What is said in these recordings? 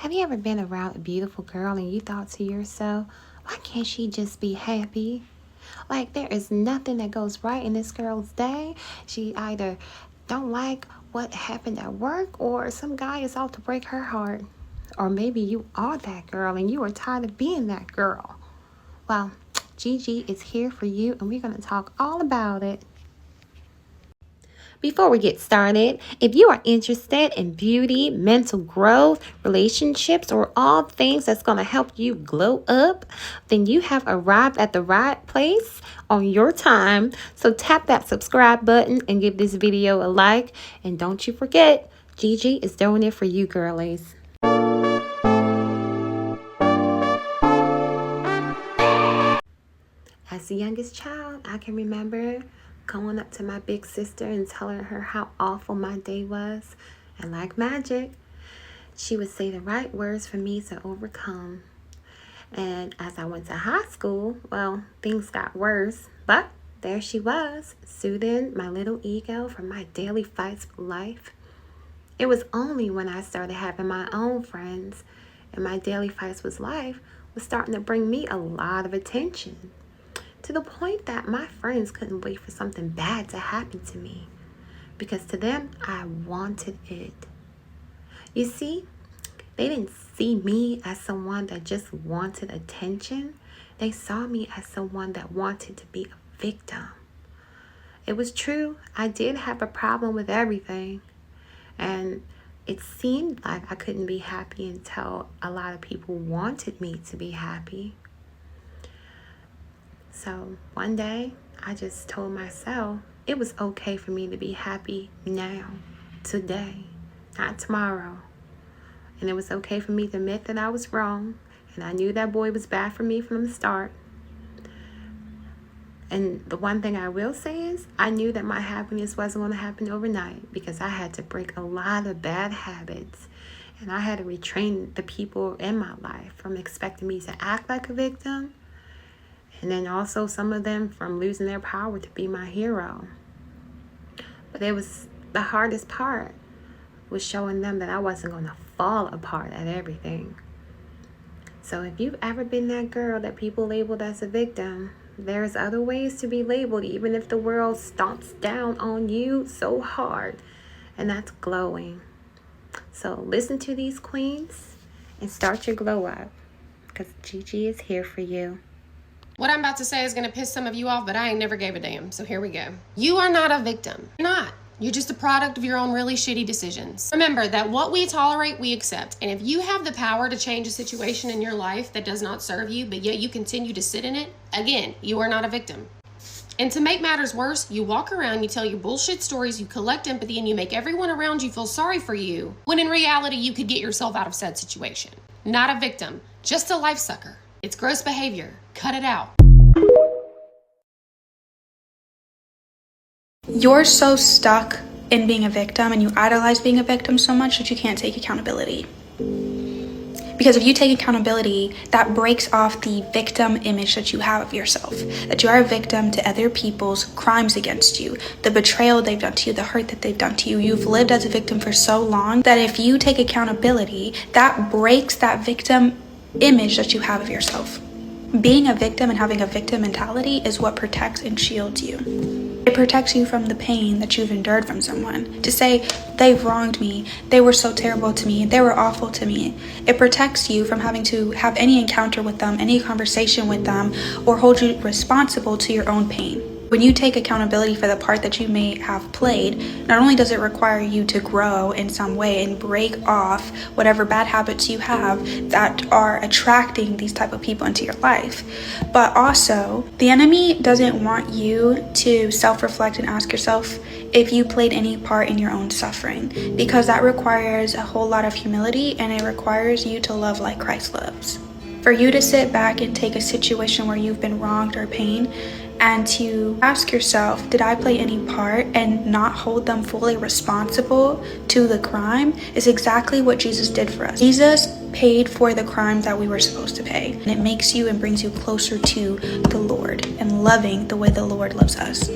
Have you ever been around a beautiful girl and you thought to yourself, why can't she just be happy? Like there is nothing that goes right in this girl's day. She either don't like what happened at work or some guy is out to break her heart. Or maybe you are that girl and you are tired of being that girl. Well, Gigi is here for you and we're going to talk all about it. Before we get started, if you are interested in beauty, mental growth, relationships, or all things that's going to help you glow up, then you have arrived at the right place on your time. So tap that subscribe button and give this video a like. And don't you forget, Gigi is doing it for you girlies. As the youngest child, I can remember going up to my big sister and telling her how awful my day was. And like magic, she would say the right words for me to overcome. And as I went to high school, well, things got worse. But there she was, soothing my little ego from my daily fights for life. It was only when I started having my own friends and my daily fights with life was starting to bring me a lot of attention. To the point that my friends couldn't wait for something bad to happen to me. Because to them, I wanted it. You see, they didn't see me as someone that just wanted attention. They saw me as someone that wanted to be a victim. It was true, I did have a problem with everything. And it seemed like I couldn't be happy until a lot of people wanted me to be happy. So one day, I just told myself it was okay for me to be happy now, today, not tomorrow. And it was okay for me to admit that I was wrong. And I knew that boy was bad for me from the start. And the one thing I will say is I knew that my happiness wasn't going to happen overnight because I had to break a lot of bad habits. And I had to retrain the people in my life from expecting me to act like a victim. And then also some of them from losing their power to be my hero. But it was the hardest part was showing them that I wasn't going to fall apart at everything. So if you've ever been that girl that people labeled as a victim, there's other ways to be labeled even if the world stomps down on you so hard. And that's glowing. So listen to these queens and start your glow up because Gigi is here for you. What I'm about to say is going to piss some of you off, but I ain't never gave a damn. So here we go. You are not a victim. You're not. You're just a product of your own really shitty decisions. Remember that what we tolerate, we accept. And if you have the power to change a situation in your life that does not serve you, but yet you continue to sit in it, again, you are not a victim. And to make matters worse, you walk around, you tell your bullshit stories, you collect empathy, and you make everyone around you feel sorry for you, when in reality, you could get yourself out of said situation. Not a victim, just a life sucker. It's gross behavior. Cut it out. You're so stuck in being a victim and you idolize being a victim so much that you can't take accountability. Because if you take accountability, that breaks off the victim image that you have of yourself. That you are a victim to other people's crimes against you, the betrayal they've done to you, the hurt that they've done to you. You've lived as a victim for so long that if you take accountability, that breaks that victim image that you have of yourself. Being a victim and having a victim mentality is what protects and shields you. It protects you from the pain that you've endured from someone. To say, they've wronged me, they were so terrible to me, they were awful to me. It protects you from having to have any encounter with them, any conversation with them, or hold you responsible to your own pain. When you take accountability for the part that you may have played, not only does it require you to grow in some way and break off whatever bad habits you have that are attracting these type of people into your life, but also the enemy doesn't want you to self-reflect and ask yourself if you played any part in your own suffering, because that requires a whole lot of humility and it requires you to love like Christ loves. For you to sit back and take a situation where you've been wronged or pain and to ask yourself, did I play any part, and not hold them fully responsible to the crime is exactly what Jesus did for us. Jesus paid for the crime that we were supposed to pay. And it makes you and brings you closer to the Lord and loving the way the Lord loves us.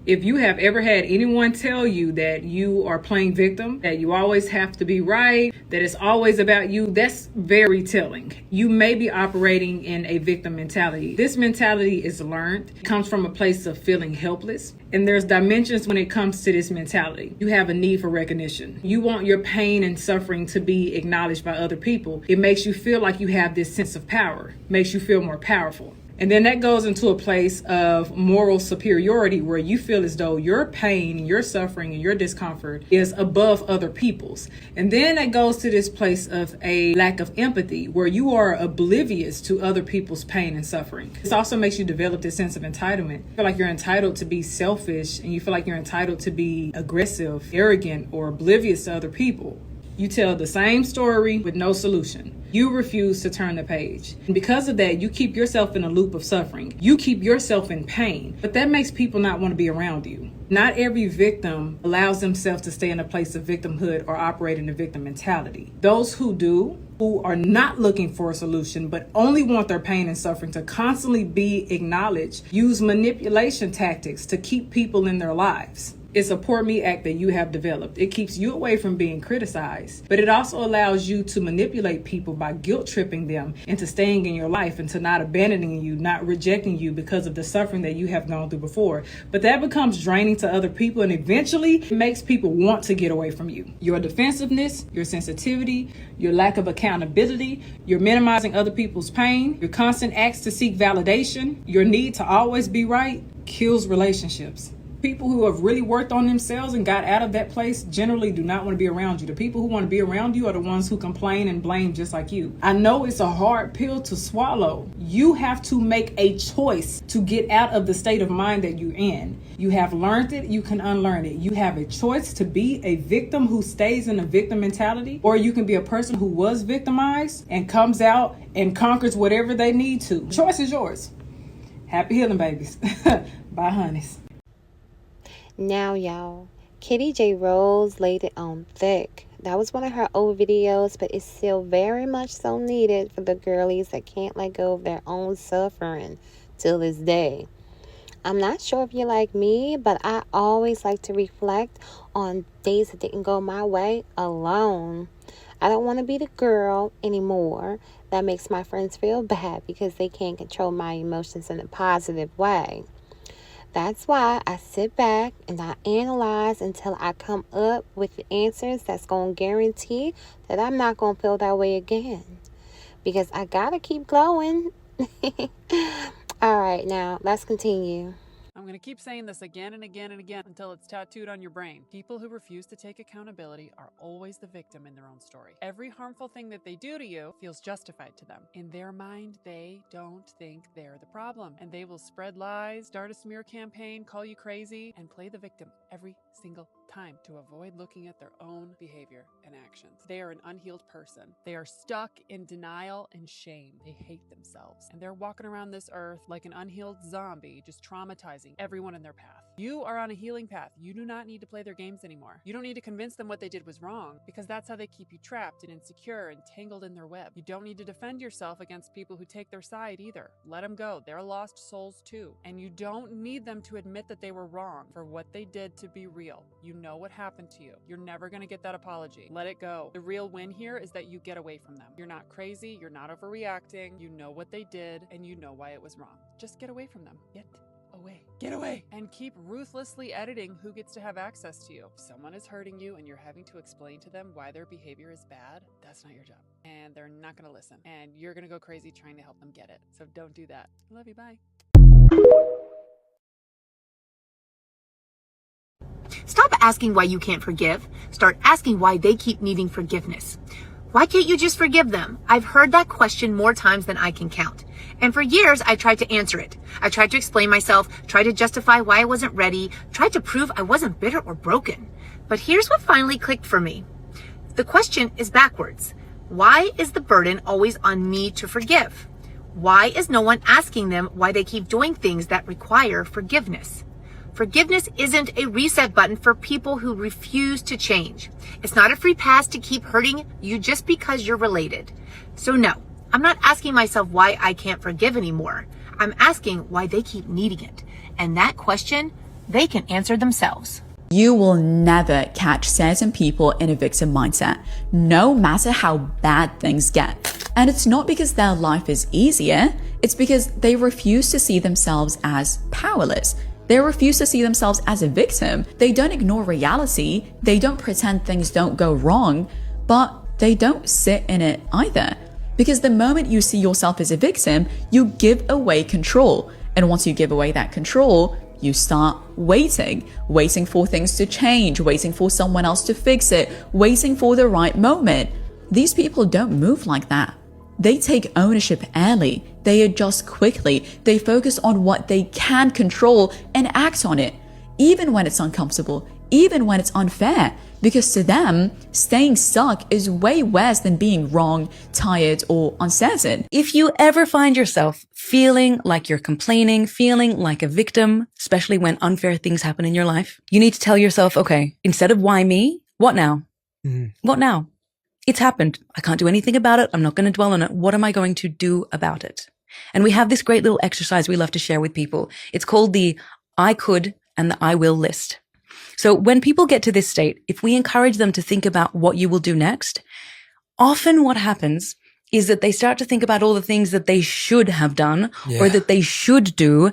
If you have ever had anyone tell you that you are playing victim, that you always have to be right, that it's always about you, that's very telling. You may be operating in a victim mentality. This mentality is learned. It comes from a place of feeling helpless. And there's dimensions when it comes to this mentality. You have a need for recognition. You want your pain and suffering to be acknowledged by other people. It makes you feel like you have this sense of power, makes you feel more powerful. And then that goes into a place of moral superiority where you feel as though your pain, your suffering, and your discomfort is above other people's. And then it goes to this place of a lack of empathy where you are oblivious to other people's pain and suffering. This also makes you develop this sense of entitlement. You feel like you're entitled to be selfish, and you feel like you're entitled to be aggressive, arrogant, or oblivious to other people. You tell the same story with no solution. You refuse to turn the page. And because of that, you keep yourself in a loop of suffering. You keep yourself in pain. But that makes people not want to be around you. Not every victim allows themselves to stay in a place of victimhood or operate in a victim mentality. Those who do, who are not looking for a solution, but only want their pain and suffering to constantly be acknowledged, use manipulation tactics to keep people in their lives. It's a poor me act that you have developed. It keeps you away from being criticized, but it also allows you to manipulate people by guilt tripping them into staying in your life and to not abandoning you, not rejecting you because of the suffering that you have gone through before. But that becomes draining to other people, and eventually it makes people want to get away from you. Your defensiveness, your sensitivity, your lack of accountability, your minimizing other people's pain, your constant acts to seek validation, your need to always be right kills relationships. People who have really worked on themselves and got out of that place generally do not want to be around you. The people who want to be around you are the ones who complain and blame just like you. I know it's a hard pill to swallow. You have to make a choice to get out of the state of mind that you're in. You have learned it, you can unlearn it. You have a choice to be a victim who stays in a victim mentality, or you can be a person who was victimized and comes out and conquers whatever they need to. The choice is yours. Happy healing, babies. Bye, honeys. Now, y'all, Kitty J. Rose laid it on thick. That was one of her old videos, but it's still very much so needed for the girlies that can't let go of their own suffering till this day. I'm not sure if you're like me, but I always like to reflect on days that didn't go my way alone. I don't want to be the girl anymore that makes my friends feel bad because they can't control my emotions in a positive way. That's why I sit back and I analyze until I come up with the answers that's going to guarantee that I'm not going to feel that way again. Because I got to keep glowing. All right, now let's continue. I'm going to keep saying this again and again and again until it's tattooed on your brain. People who refuse to take accountability are always the victim in their own story. Every harmful thing that they do to you feels justified to them. In their mind, they don't think they're the problem. And they will spread lies, start a smear campaign, call you crazy, and play the victim every single time to avoid looking at their own behavior and actions. They are an unhealed person. They are stuck in denial and shame. They hate themselves. And they're walking around this earth like an unhealed zombie, just traumatizing everyone in their path. You are on a healing path. You do not need to play their games anymore. You don't need to convince them what they did was wrong, because that's how they keep you trapped and insecure and tangled in their web. You don't need to defend yourself against people who take their side either. Let them go. They're lost souls too. And you don't need them to admit that they were wrong for what they did to be real. You know what happened to you. You're never going to get that apology. Let it go. The real win here is that you get away from them. You're not crazy. You're not overreacting. You know what they did and you know why it was wrong. Just get away from them. Get away. Get away. And keep ruthlessly editing who gets to have access to you. If someone is hurting you and you're having to explain to them why their behavior is bad, that's not your job. And they're not going to listen. And you're going to go crazy trying to help them get it. So don't do that. Love you. Bye. Stop asking why you can't forgive. Start asking why they keep needing forgiveness. Why can't you just forgive them? I've heard that question more times than I can count. And for years, I tried to answer it. I tried to explain myself, tried to justify why I wasn't ready, tried to prove I wasn't bitter or broken. But here's what finally clicked for me. The question is backwards. Why is the burden always on me to forgive? Why is no one asking them why they keep doing things that require forgiveness? Forgiveness isn't a reset button for people who refuse to change. It's not a free pass to keep hurting you just because you're related. So no, I'm not asking myself why I can't forgive anymore. I'm asking why they keep needing it. And that question they can answer themselves. You will never catch certain people in a victim mindset, no matter how bad things get. And it's not because their life is easier, it's because they refuse to see themselves as powerless. They refuse to see themselves as a victim. They don't ignore reality. They don't pretend things don't go wrong, but they don't sit in it either. Because the moment you see yourself as a victim, you give away control. And once you give away that control, you start waiting for things to change, waiting for someone else to fix it, waiting for the right moment. These people don't move like that. They take ownership early. They adjust quickly. They focus on what they can control and act on it, even when it's uncomfortable, even when it's unfair. Because to them, staying stuck is way worse than being wrong, tired, or uncertain. If you ever find yourself feeling like you're complaining, feeling like a victim, especially when unfair things happen in your life, you need to tell yourself, okay, instead of why me, what now? What now? It's happened. I can't do anything about it. I'm not going to dwell on it. What am I going to do about it? And we have this great little exercise we love to share with people. It's called the I could and the I will list. So when people get to this state, if we encourage them to think about what you will do next, often what happens is that they start to think about all the things that they should have done or that they should do.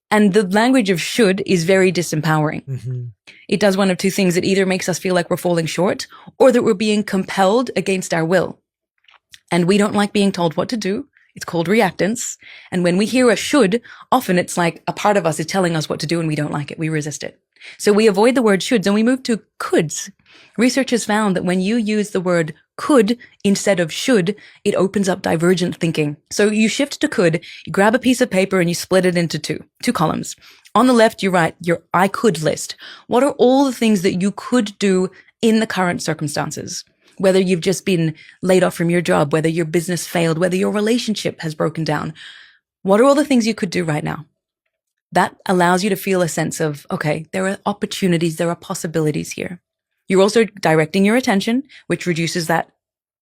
And the language of should is very disempowering. It does one of two things. It either makes us feel like we're falling short or that we're being compelled against our will. And we don't like being told what to do. It's called reactance. And when we hear a should, often it's like a part of us is telling us what to do and we don't like it. We resist it. So we avoid the word shoulds and we move to coulds. Research has found that when you use the word could instead of should, it opens up divergent thinking. So you shift to could, you grab a piece of paper and you split it into two columns. On the left, you write your I could list. What are all the things that you could do in the current circumstances? Whether you've just been laid off from your job, whether your business failed, whether your relationship has broken down. What are all the things you could do right now? That allows you to feel a sense of, okay, there are opportunities, there are possibilities here. You're also directing your attention, which reduces that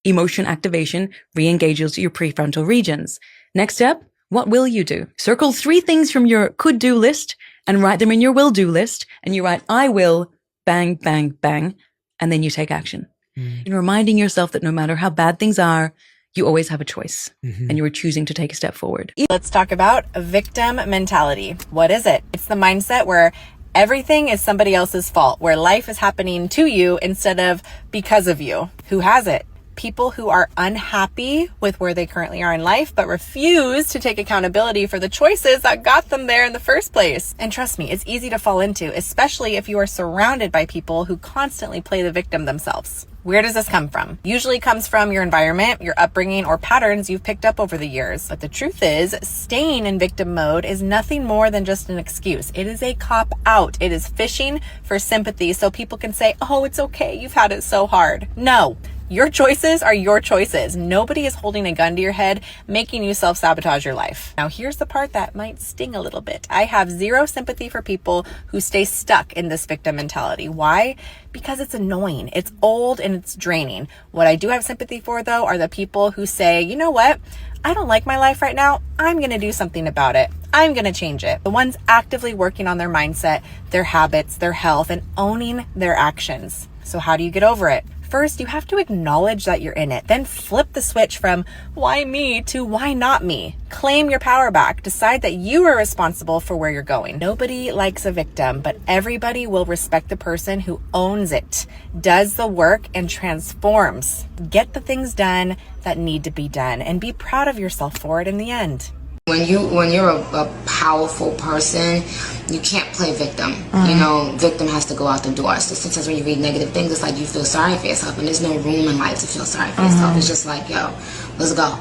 emotion activation, re-engages your prefrontal regions. Next step, what will you do? Circle 3 things from your could-do list and write them in your will-do list. And you write, I will, bang, bang, bang, and then you take action. And reminding yourself that no matter how bad things are, you always have a choice and you are choosing to take a step forward. Let's talk about a victim mentality. What is it? It's the mindset where everything is somebody else's fault, where life is happening to you instead of because of you. Who has it? People who are unhappy with where they currently are in life, but refuse to take accountability for the choices that got them there in the first place. And trust me, it's easy to fall into, especially if you are surrounded by people who constantly play the victim themselves. Where does this come from? Usually comes from your environment, your upbringing, or patterns you've picked up over the years. But the truth is, staying in victim mode is nothing more than just an excuse. It is a cop out. It is fishing for sympathy so people can say, oh, it's okay, you've had it so hard. No. Your choices are your choices. Nobody is holding a gun to your head, making you self-sabotage your life. Now, here's the part that might sting a little bit. I have zero sympathy for people who stay stuck in this victim mentality. Why? Because it's annoying. It's old and it's draining. What I do have sympathy for, though, are the people who say, you know what? I don't like my life right now. I'm going to do something about it. I'm going to change it. The ones actively working on their mindset, their habits, their health, and owning their actions. So how do you get over it? First, you have to acknowledge that you're in it. Then flip the switch from why me to why not me. Claim your power back. Decide that you are responsible for where you're going. Nobody likes a victim, but everybody will respect the person who owns it, does the work, and transforms. Get the things done that need to be done and be proud of yourself for it in the end. When you're a powerful person, you can't play victim. You know, victim has to go out the door. So sometimes when you read negative things, it's like you feel sorry for yourself, and there's no room in life to feel sorry for yourself. It's just like, yo, let's go.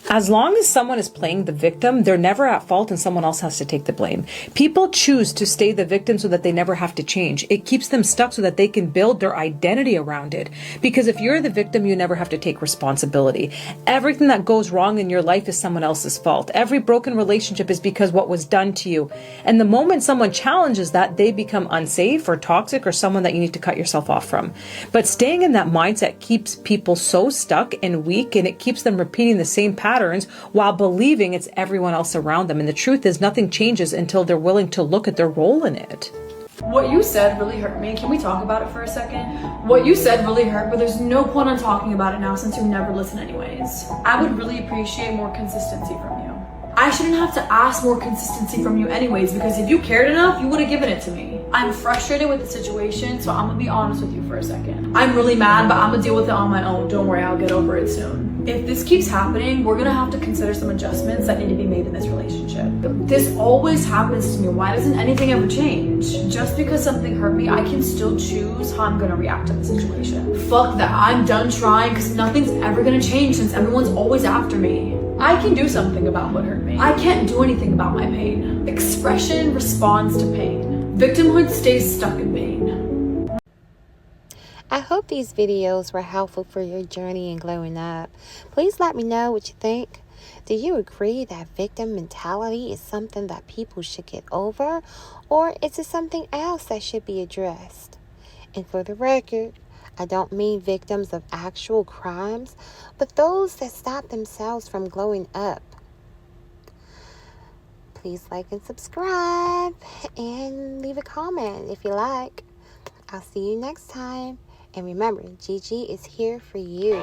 As long as someone is playing the victim, they're never at fault and someone else has to take the blame. People choose to stay the victim so that they never have to change. It keeps them stuck so that they can build their identity around it. Because if you're the victim, you never have to take responsibility. Everything that goes wrong in your life is someone else's fault. Every broken relationship is because what was done to you. And the moment someone challenges that, they become unsafe or toxic or someone that you need to cut yourself off from. But staying in that mindset keeps people so stuck and weak, and it keeps them repeating the same pattern patterns while believing it's everyone else around them. And the truth is, nothing changes until they're willing to look at their role in it. What you said really hurt me. Can we talk about it for a second? What you said really hurt, but there's no point on talking about it now since you never listen anyways. I would really appreciate more consistency from you. I shouldn't have to ask more consistency from you anyways, because if you cared enough, you would have given it to me. I'm frustrated with the situation, so I'm gonna be honest with you for a second. I'm really mad, but I'm gonna deal with it on my own. Don't worry, I'll get over it soon. If this keeps happening, we're gonna have to consider some adjustments that need to be made in this relationship. This always happens to me. Why doesn't anything ever change? Just because something hurt me, I can still choose how I'm gonna react to the situation. Fuck that, I'm done trying because nothing's ever gonna change since everyone's always after me. I can do something about what hurt me. I can't do anything about my pain. Expression responds to pain. Victimhood stays stuck in pain. I hope these videos were helpful for your journey in glowing up. Please let me know what you think. Do you agree that victim mentality is something that people should get over, or is it something else that should be addressed? And for the record, I don't mean victims of actual crimes, but those that stop themselves from glowing up. Please like and subscribe and leave a comment if you like. I'll see you next time. And remember, Gigi is here for you.